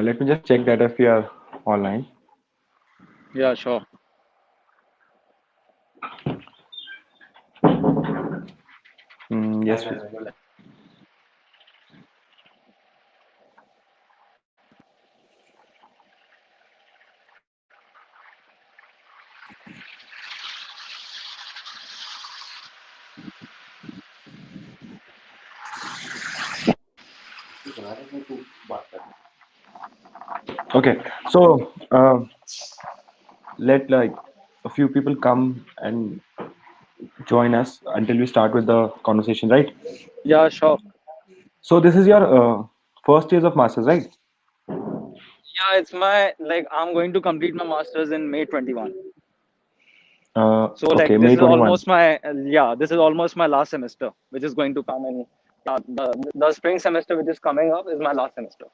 Let me just check that if we are online. Yeah, sure. Yes, we Okay. So let like a few people come and join us until we start with the conversation, right? Yeah, sure. So this is your first years of masters, right? Yeah, it's my like I'm going to complete my masters in May 21. So Okay, like this May is 21. almost my yeah, this is almost my last semester, which is going to come in the spring semester, which is coming up, is my last semester.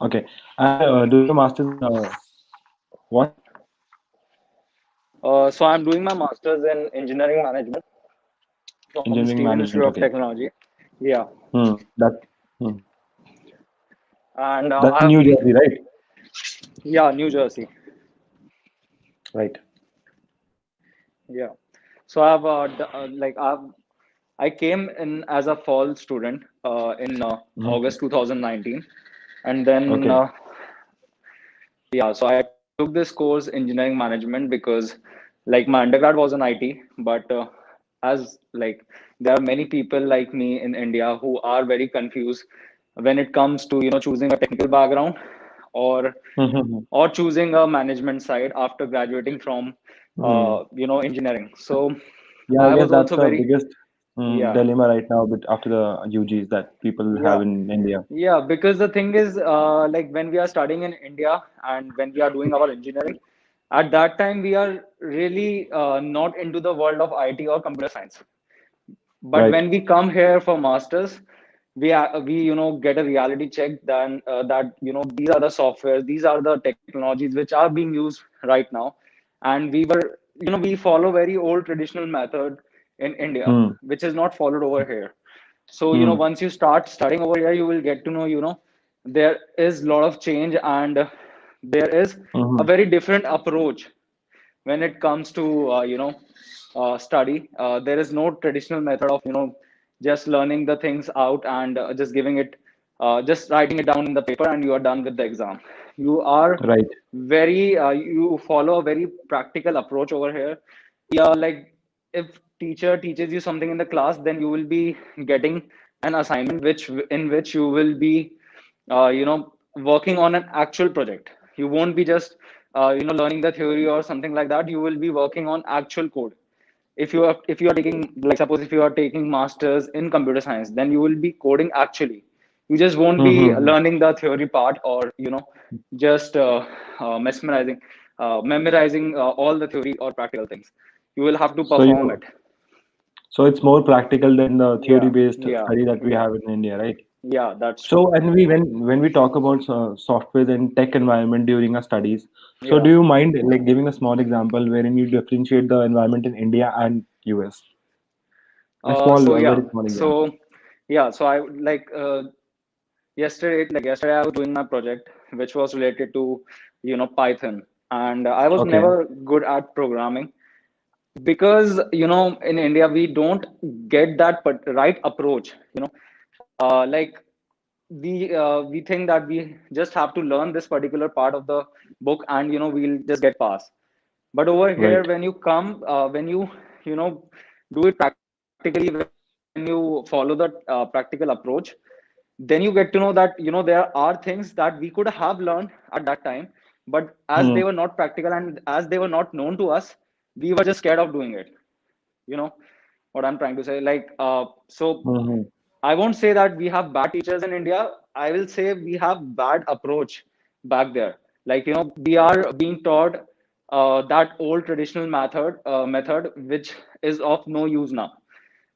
Okay. And doing your masters in what? So I'm doing my masters in engineering management from Engineering Stevens management. Institute of Okay. Technology. Yeah, That hmm. and That's in New Jersey, right? yeah, New Jersey. Right. Yeah. So I've like I came in as a fall student in Mhm. August 2019, and then Okay. yeah, so I took this course engineering management because like my undergrad was in IT, but as like there are many people like me in India who are very confused when it comes to choosing a technical background or Mhm. choosing a management side after graduating from Mhm. engineering. So Yeah, I I guess was that's also the very biggest yeah. dilemma right now, but after the UGs that people have Yeah, in India. yeah, because the thing is, like when we are studying in India and when we are doing our engineering, at that time we are really not into the world of IT or computer science. But Right. when we come here for masters, we get a reality check then that these are the softwares, these are the technologies which are being used right now, and we follow very old traditional method in India, Hmm. which is not followed over here. So Hmm. once you start studying over here, you will get to know there is a lot of change, and there is a Hmm. very different approach when it comes to study. There is no traditional method of just learning the things out and just giving it just writing it down in the paper and you are done with the exam. You are Right. very you follow a very practical approach over here. Yeah, like if teacher teaches you something in the class, then you will be getting an assignment which you will be working on an actual project. You won't be just learning the theory or something like that. You will be working on actual code. If you are taking, like, suppose if you are taking masters in computer science, then you will be coding actually. You just won't be Hmm. learning the theory part, or just memorizing all the theory or practical things. You will have to So perform you it. so it's more practical than the Yeah, theory-based yeah, study that we yeah, have in India, right? yeah, that's true. So, and when we talk about software and tech environment during our studies, so Yeah. do you mind like giving a small example wherein you differentiate the environment in India and US? So A yeah, very small example. so yeah, so I like yesterday I was doing my project which was related to Python, and I was Okay. never good at programming because in India we don't get that right approach. Like we think that we just have to learn this particular part of the book and we'll just get past. But over here, Right. when you come, when you know do it practically, when you follow the practical approach, then you get to know that there are things that we could have learned at that time, but as they were Hmm. not practical and as they were not known to us, we were just scared of doing it. You know what I'm trying to say? Like, so Hmm. I won't say that we have bad teachers in India. I will say we have bad approach back there. Like, we are being taught that old traditional method, which is of no use now.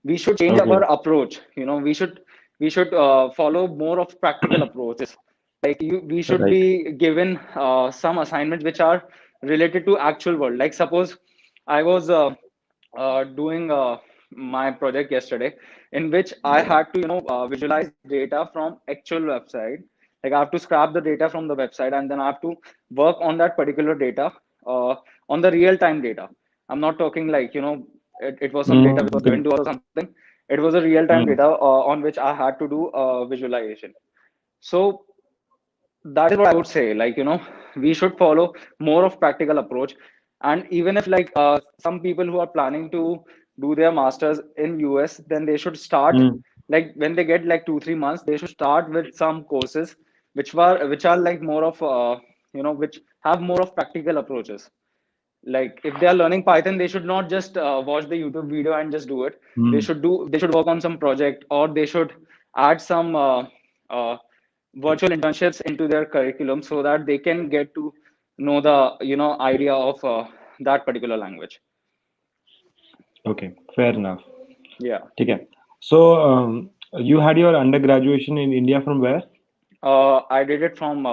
We should change Okay. our approach. We should follow more of practical approaches. Like we should Right. be given some assignments which are related to actual world. Like suppose I was doing my project yesterday, in which I had to visualize data from actual website, Like I have to scrap the data from the website, and then I have to work on that particular data, uh, on the real time data. I'm not talking like, it was some data which was given to us or something. It was a real time Mm, data on which I had to do visualization. So that is what I would say. Like, we should follow more of practical approach. And even if like some people who are planning to do their masters in US, then they should start, mm, like when they get like 2 3 months, they should start with some courses which are like more of which have more of practical approaches. Like if they are learning Python, they should not just watch the YouTube video and just do it. they mm. should do they should work on some project, or they should add some uh, virtual internships into their curriculum, so that they can get to know the idea of that particular language. Okay, fair enough. Yeah. Okay. So, you had your undergraduation in India from where? I did it from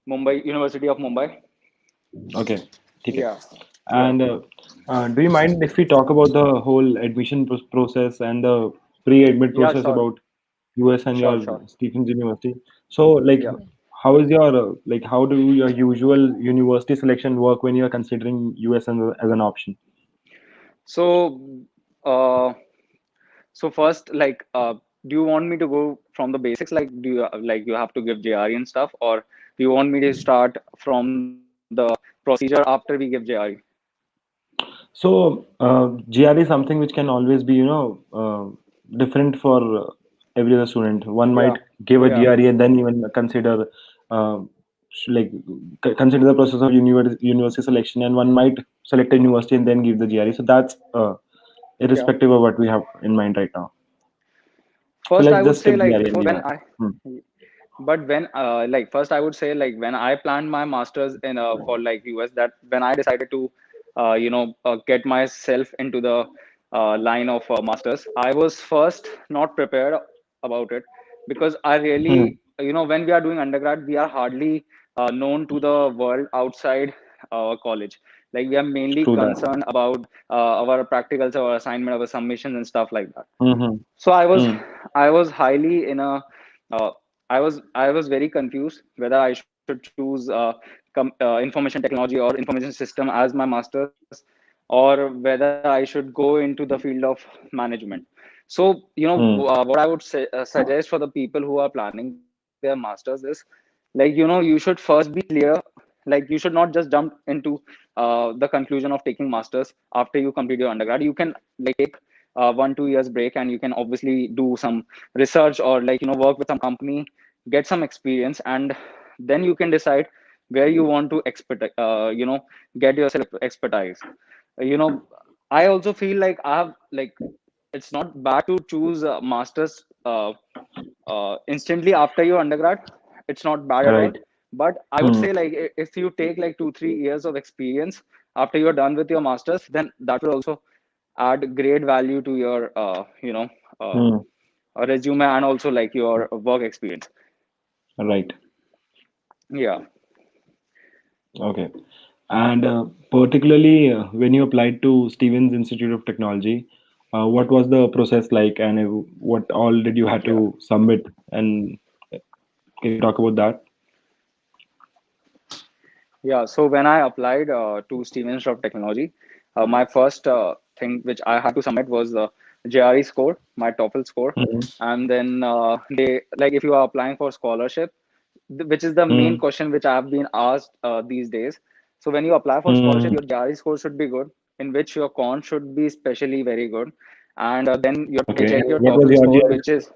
Mumbai, University of Mumbai. Okay. Okay. Yeah. Yeah. And do you mind if we talk about the whole admission process and the pre-admit Yeah, process sure. about US and Sure, your sure. Stevens University? So, like, Yeah. how is your like, how do your usual university selection work when you're considering US as an option? So, uh, so first, like, do you want me to go from the basics? Like, do you like you have to give JRE and stuff, or do you want me to start from the procedure after we give JRE? So, GR is something which can always be, different for every other student. One Yeah. might give a Yeah. GRE and then even consider, like, consider the process of university selection, and one might select a university and then give the GRE. So that's Yeah. irrespective of what we have in mind right now. So First, let's I would just say skip like GRE and for leave when that. I, Hmm. but when like first I would say like when I planned my masters in for like US, that when I decided to get myself into the line of masters, I was first not prepared about it, because I Hmm. really, when we are doing undergrad, we are hardly known to the world outside our college. Like we are mainly True that. concerned about our practicals, our assignment, our submissions and stuff like that. Mm-hmm. So Hmm. I was highly in a uh, I was very confused whether I should choose information technology or information system as my masters, or whether I should go into the field of management. So Hmm. what I would suggest for the people who are planning their masters is, like, you should first be clear. Like you should not just jump into the conclusion of taking masters after you complete your undergrad. You can like take 1 2 years break, and you can obviously do some research, or like work with some company, get some experience, and then you can decide where you want to get yourself expertise. you know I also feel like I have like it's not bad to choose a masters instantly after your undergrad. It's not bad at all. Right. But I would Hmm. say like if you take like 2 3 years of experience after you're done with your masters, then that will also add great value to your uh, Hmm. resume, and also like your work experience. Right. Yeah. Okay. And particularly when you applied to Stevens Institute of Technology, what was the process like, and what all did you have Yeah. to submit? And can you talk about that? Yeah, so when I applied to Stevens Institute of Technology, my first thing which I had to submit was the JRE score, my TOEFL score. Mm-hmm. And then they, like, if you are applying for scholarship, which is the main question which I have been asked these days. So when you apply for scholarship, Mm-hmm. your JRE score should be good, in which your con should be especially very good. And then they Okay. check your What was TOEFL your score, GRE? which is,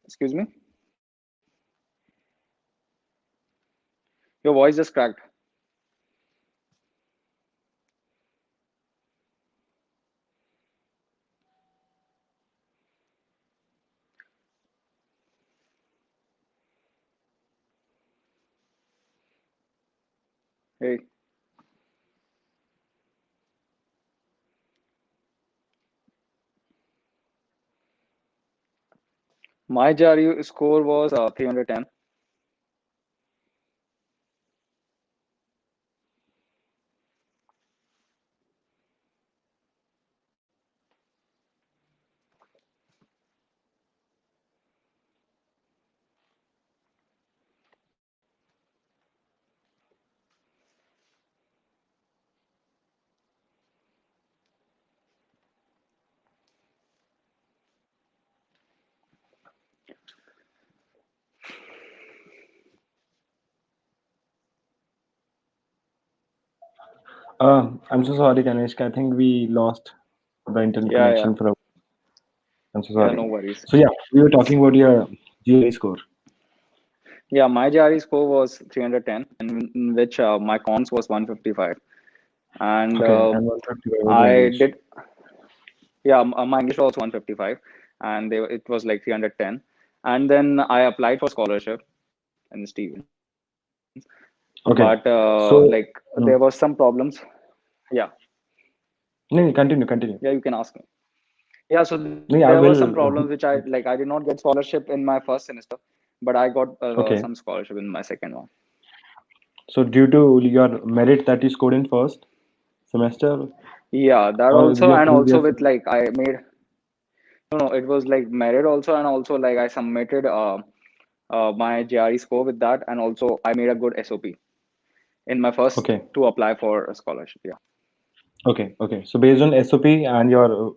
excuse me, your voice just cracked. Hey, my JRE score was 310. I'm so sorry, Kanishk. I think we lost the internet Yeah, connection yeah, for a. I'm so yeah. sorry. No worries. So yeah, we were talking about your GRE score. Yeah, my GRE score was 310, in which my cons was 155, and Okay, and 150 was the I English. did. Yeah, my English was also 155, and it was like 310. And then I applied for scholarship in Stevens, but Okay, like so there was mm, some problems. Yeah, no, no, continue, continue. yeah, you can ask me. Yeah, so there were some No, I problems will. which I like. I did not get scholarship in my first semester, but I got Okay, some scholarship in my second one. so due to your merit that you scored in first semester, Yeah, that or also, your and also previous. with like I made no, no, it was like merit also, and also like I submitted my GRE score with that, and also I made a good SOP in my first Okay, to apply for a scholarship. Yeah, okay, okay. So based on SOP and your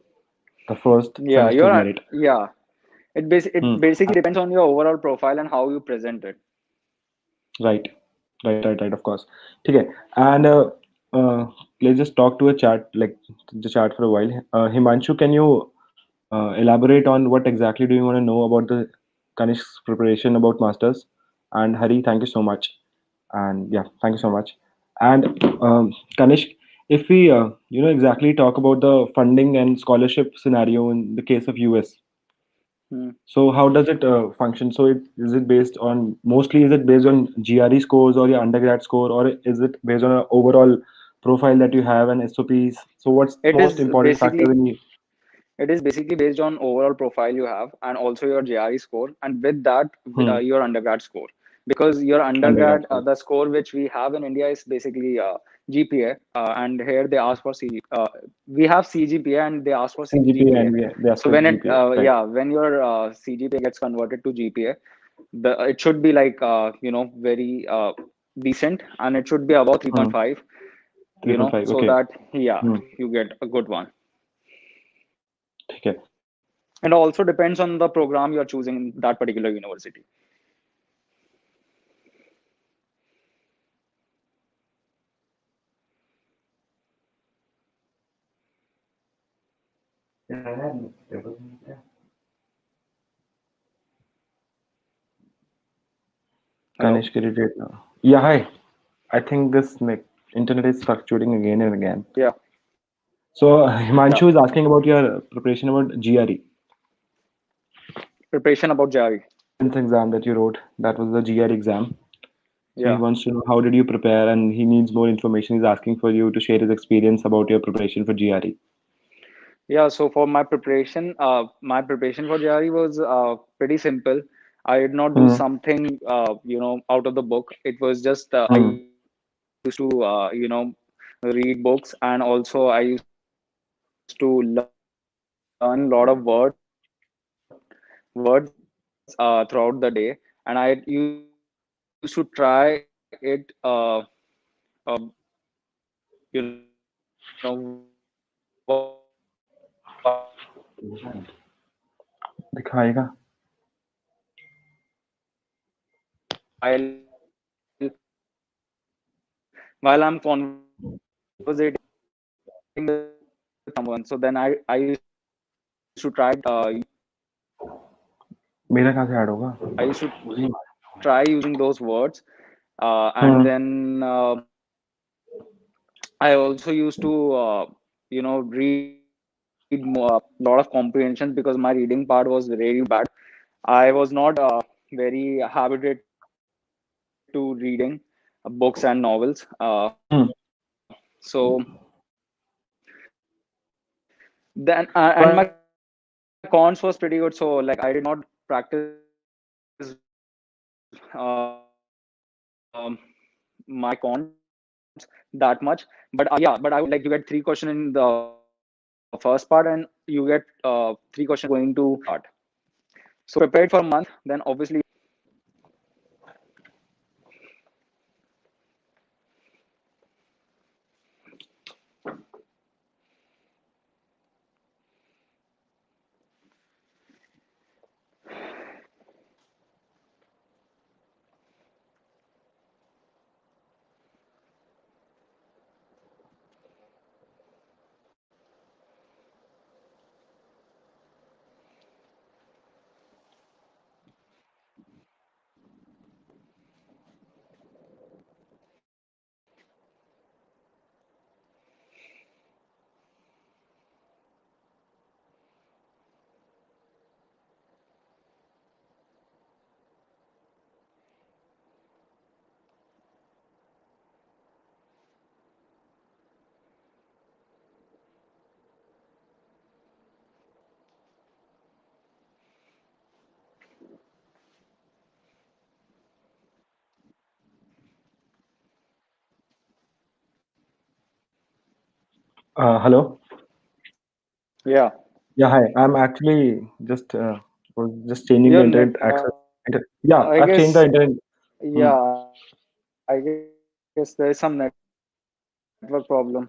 the first yeah, semester's merit. yeah. Hmm. It basically depends on your overall profile and how you present it. Right, right. Of course. Okay, and uh, let's just talk to a chat, like the chat for a while. Himanshu, can you elaborate on what exactly do you want to know about the Kanishk's preparation about masters? And Hari, thank you so much. And yeah, thank you so much. And Kanishk, if we exactly talk about the funding and scholarship scenario in the case of US. Hmm. So how does it function? So is it based on mostly is it based on GRE scores or your undergrad score, or is it based on an overall profile that you have and SOPs? So what's the It most is important factor basically when you It is basically based on overall profile you have and also your GRE score, and with that, hmm, your undergrad score. Because your undergrad undergrad, score, the score which we have in India is basically GPA, and here they ask for CG. We have CGPA and they ask for CGPA, CGPA. and they ask So for when it, GPA, right? yeah, when your CGPA gets converted to GPA, it should be like very decent, and it should be above Hmm, 3.5. 3.5. So Okay. that yeah, Hmm. you get a good one. Okay. And also depends on the program you're choosing in that particular university. Hello. Kanishk irritated now. Yeah, hi. I think this internet is fluctuating again and again. Yeah, So yeah. Himanshu is asking about your preparation about GRE. Preparation about JRE. Tenth exam that you wrote. That was the GRE exam. So he Yeah, wants to know how did you prepare, and he needs more information. He's asking for you to share his experience about your preparation for GRE. yeah. So for my preparation for JRE was pretty simple. I did not do Hmm. something out of the book. It was just I Hmm. used to read books, and also I used to learn a lot of words throughout the day, and I used to try it दिखाएगा while I'm conversating with someone. So then I used to try मेरा कहाँ से add होगा I used to मुझे ही try using those words, and hmm. then I also used to read more, lot of comprehensions because my reading part was really bad. I was not very habituated to reading books and novels. So then and my cons was pretty good. So like I did not practice my cons that much, but yeah, but I would like you get three question in the first part, and you get three question in the second part. So if you prepared for a month, then obviously Hello. Yeah. Yeah, hi. I'm actually just was just changing the Your internet net. access. I Yeah, I've guess. changed the internet. Yeah. Hmm. I guess there is some network problem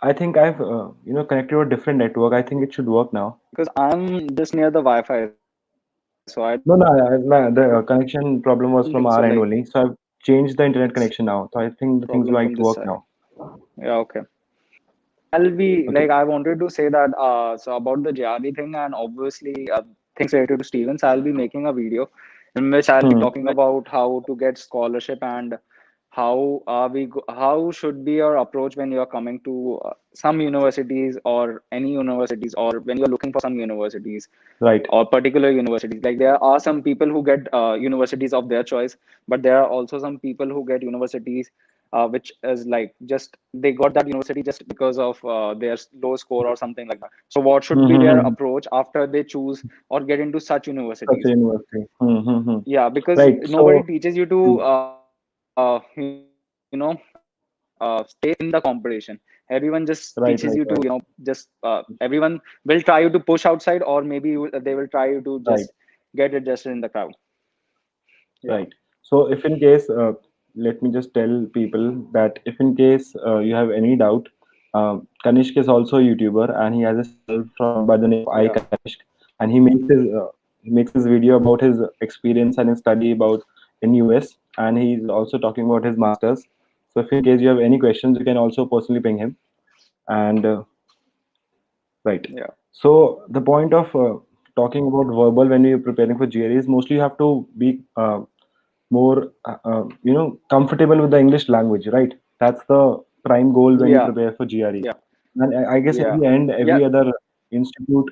I think I've connected to a different network. I think it should work now. because I'm just near the Wi-Fi, so I don't think so. Like, No, the connection problem was from our end only. So I've it's changed the internet connection now. So I think the things problem might from this work side. now. Yeah. Okay. I'll be Okay. like I wanted to say that so about the JRE thing and obviously things related to Stevens, I'll be making a video in which I'll be Hmm. talking about how to get scholarship and how should be your approach when you are coming to some universities or any universities or when you're looking for some universities Right. or particular universities. Like there are some people who get universities of their choice, but there are also some people who get universities which is like just they got that university just because of their low score or something like that. So what should be their Mm-hmm. approach after they choose or get into such Such a universities? university. Mm-hmm. Yeah, because Right. nobody So, teaches you hmm, to stay in the competition. Everyone just teaches you to right, right, right, just everyone will try you to push outside, or maybe they will try you to just right. get adjusted in the crowd. Yeah. Right. So if in case, let me just tell people that if in case you have any doubt, Kanishk is also a YouTuber and he has a channel from by the name of Yeah. iKanishk, and he makes his video about his experience and his study about in US, and he's also talking about his masters. So if in case you have any questions, you can also personally ping him. And right. Yeah. So the point of talking about verbal when you're preparing for GRE is mostly you have to be more comfortable with the English language, right? That's the prime goal when you Yeah. prepare for GRE. Yeah. And I guess in Yeah. the end, Yeah. every other institute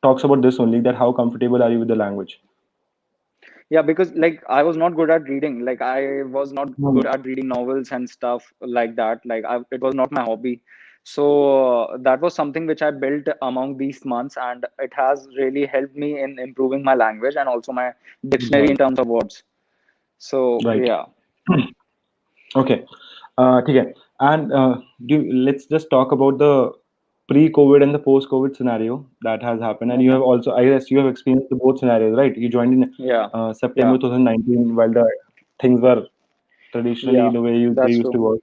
talks about this only, that how comfortable are you with the language. Yeah, because like I was not good at reading. Like I was not Hmm. good at reading novels and stuff like that. It was not my hobby. So that was something which I built among these months, and it has really helped me in improving my language and also my dictionary in Right, terms of words. So right. yeah. Okay. Okay. And let's just talk about the pre-COVID and the post-COVID scenario that has happened. And you Okay. have also, I guess, you have experienced the both scenarios, right? You joined in Yeah. September Yeah. 2019 while the things were traditionally Yeah. the way they That's used to true. work.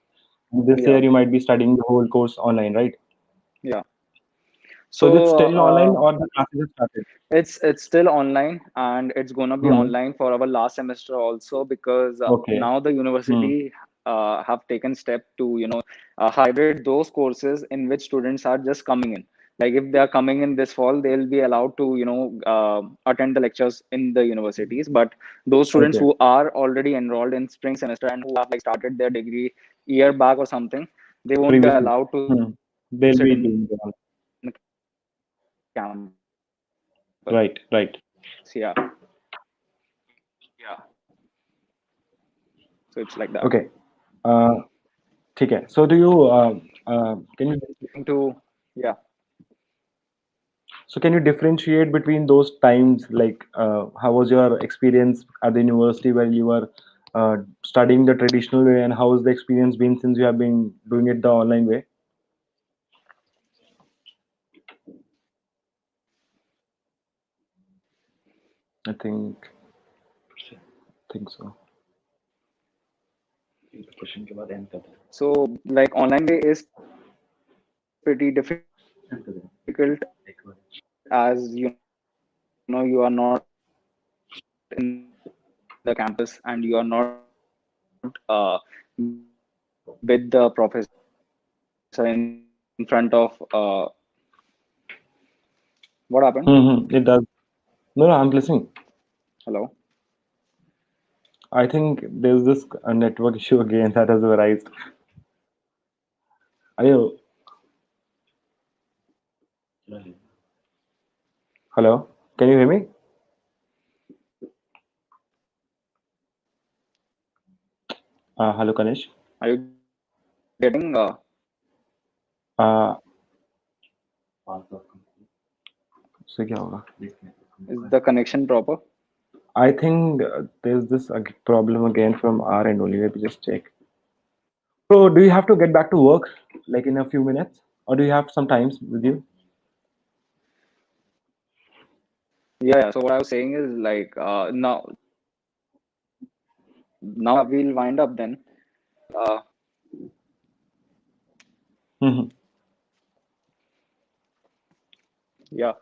This year, Yeah. you might be studying the whole course online, right? Yeah. So is it So still online or the classes have started? it's still online, and it's gonna be Hmm. online for our last semester also, because Okay. now the Hmm. university have taken step to hybrid those courses in which students are just coming in. Like if they are coming in this fall, they'll be allowed to attend the lectures in the universities. But those students Okay. who are already enrolled in spring semester and who have like started their degree year back or something, they won't be Previously. allowed to sit Hmm. in campus. They'll be doing the So yeah. right. Right. Yeah. So it's like that. Okay. Uh, ठीक है. So do you can you Going to, yeah. differentiate between those times, like how was your experience at the university when you were studying the traditional way, and how has the experience been since you have been doing it the online way? I think so. So like online way is pretty difficult as you know you are not in the campus and you are not with the professor in front of what happened. Mm-hmm. It does. No, I'm listening. Hello. I think there's this network issue again that has arisen. Are you? Hello? Can you hear me? Hello, Kanish. Are you getting Uh, उससे क्या होगा? is the connection proper? I think there's this problem again from our end only. Let me just check. So, do you have to get back to work like in a few minutes, or do you have some times with you? Yeah, yeah. So what I was saying is like now we'll wind up then. Uh, Hmm. yeah.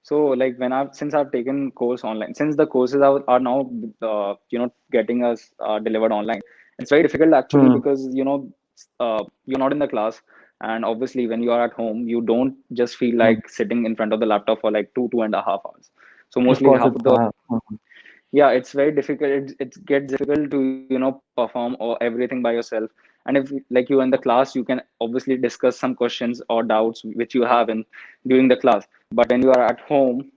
So like when I've since I've taken course online, since the courses are now getting us delivered online, it's very difficult actually Hmm. because you're not in the class, and obviously when you are at home, you don't just feel Hmm. like sitting in front of the laptop for like 2.5 hours. So Of mostly course, half it's of the yeah, it's very difficult. It gets difficult to perform or everything by yourself. And if like you're in the class, you can obviously discuss some questions or doubts which you have in during the class. But when you are at home,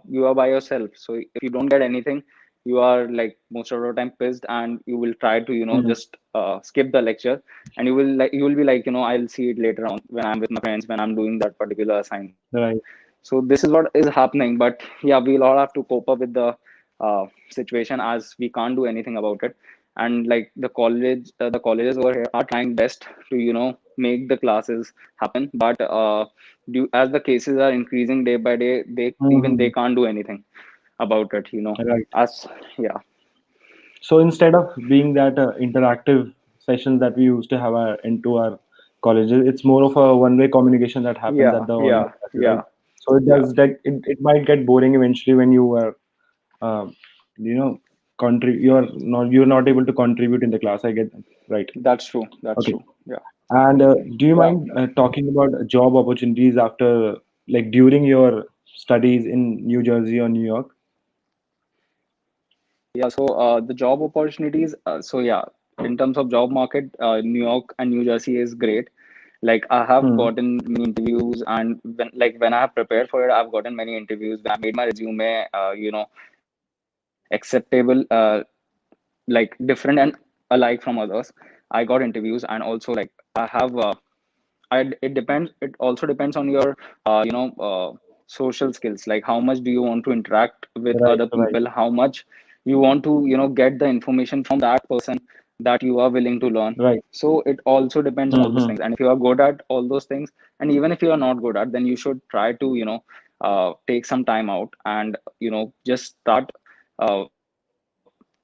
you are by yourself, so if you don't get anything, you are like most of the time pissed, and you will try to hmm, just skip the lecture, and you will be like, I'll see it later on when I'm with my friends, when I'm doing that particular assignment. right. So this is what is happening. But yeah, we'll all have to cope up with the situation, as we can't do anything about it. And like the colleges over here are trying best to make the classes happen, but as the cases are increasing day by day, they Hmm. can't do anything about it, Right. as yeah. So instead of being that interactive sessions that we used to have into our colleges, it's more of a one-way communication that happens at Yeah, the online yeah, classes, right? yeah, So it yeah. does that. It might get boring eventually when you are, uh, you know, you're not able to contribute in the class. I get that. Right. That's true, that's Okay. true. Yeah, And do you yeah. mind talking about job opportunities after, like, during your studies in New Jersey or New York? Yeah, so the job opportunities, so yeah, in terms of job market, New York and New Jersey is great. Like I have Hmm. gotten many interviews, and when I have prepared for it, I've gotten many interviews. When I made my resume, acceptable, like different and alike from others, I got interviews. And also like I have it depends. It also depends on your social skills, like how much do you want to interact with Right. other Right. people, how much you want to get the information from that person that you are willing to learn. Right. So it also depends on all those Hmm. things, and if you are good at all those things, and even if you are not good at, then you should try to take some time out and just start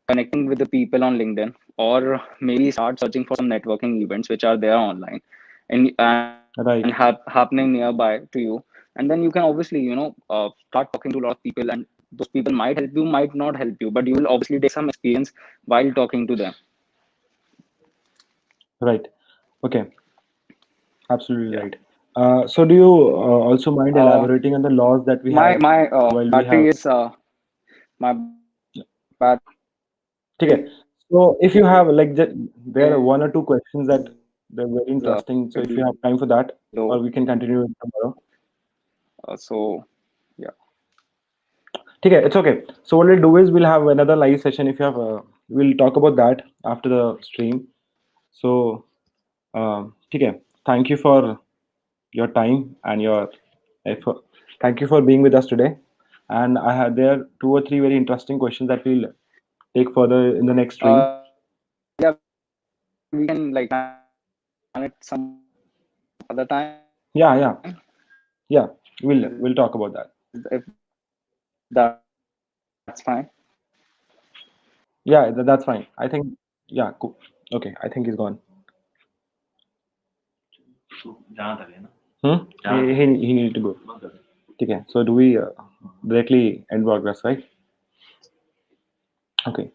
connecting with the people on LinkedIn, or maybe start searching for some networking events which are there online, and happening Right. nearby to you. And then you can obviously start talking to a lot of people, and those people might help you, might not help you, but you will obviously take some experience while talking to them. Right. Okay. Absolutely Yeah. right. So, do you also mind uh elaborating on the laws that we my have my while we battery have? is my battery Okay. So, if you have like, there are is one or two questions that they're very pretty interesting. So, if you low. have time for that, or we can continue it tomorrow. So yeah. Okay, it's okay. So, what we'll do is we'll have another live session. If you have, we'll talk about that after the stream. So, okay. Thank you for your time and your effort. Thank you for being with us today. And I had there two or three very interesting questions that we'll take further in the next stream. Yeah, we can like plan it some other time, Yeah, yeah, yeah. We'll talk about that. if that's fine. Yeah, that's fine. I think. Yeah, cool. Okay, I think he's gone. Hmm? He needed to go. Okay, so do we directly end progress, right? Okay.